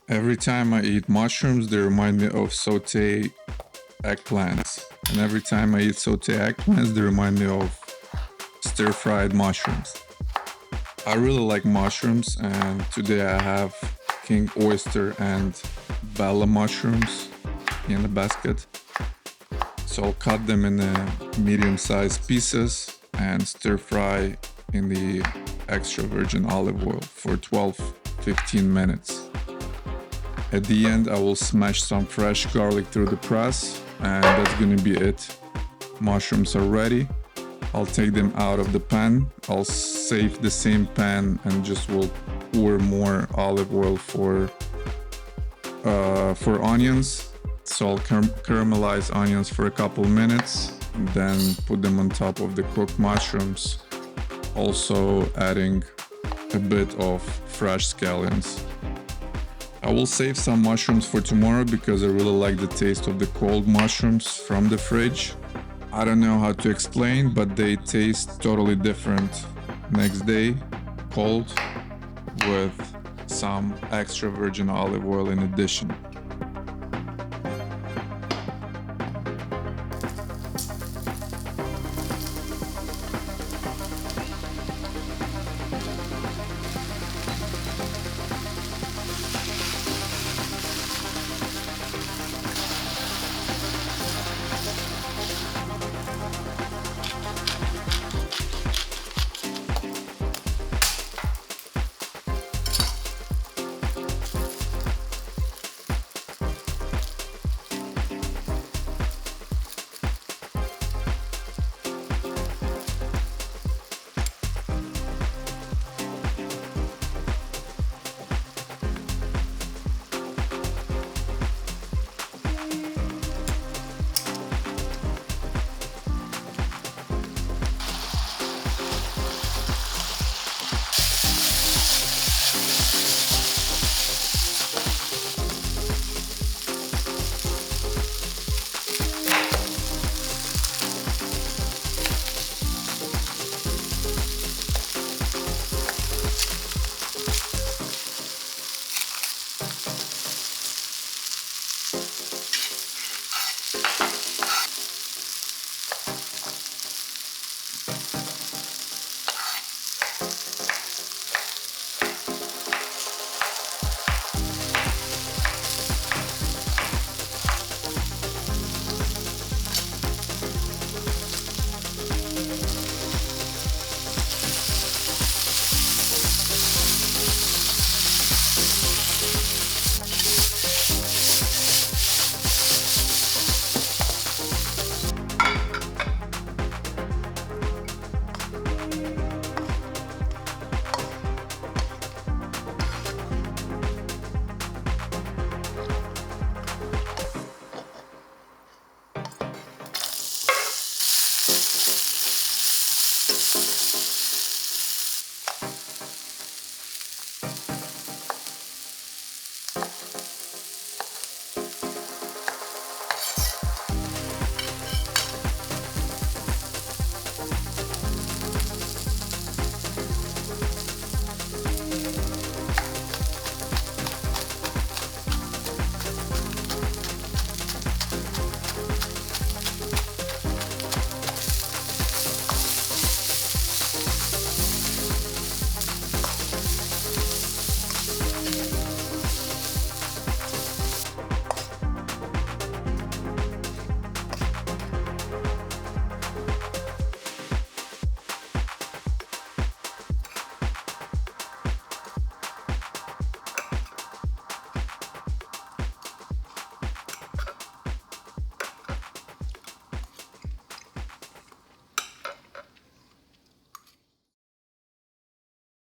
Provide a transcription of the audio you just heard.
Every time I eat mushrooms, they remind me of sauté eggplants. And every time I eat sauté eggplants, they remind me of stir-fried mushrooms. I really like mushrooms, and today I have king oyster and bella mushrooms in the basket. So I'll cut them in medium-sized pieces and stir-fry in the extra virgin olive oil for 12-15 minutes. At the end, I will smash some fresh garlic through the press, and that's gonna be it. Mushrooms are ready. I'll take them out of the pan. I'll save the same pan and just will pour more olive oil for onions. So I'll caramelize onions for a couple minutes, and then put them on top of the cooked mushrooms. Also adding a bit of fresh scallions. I will save some mushrooms for tomorrow because I really like the taste of the cold mushrooms from the fridge. I don't know how to explain, but they taste totally different next day, cold, with some extra virgin olive oil in addition.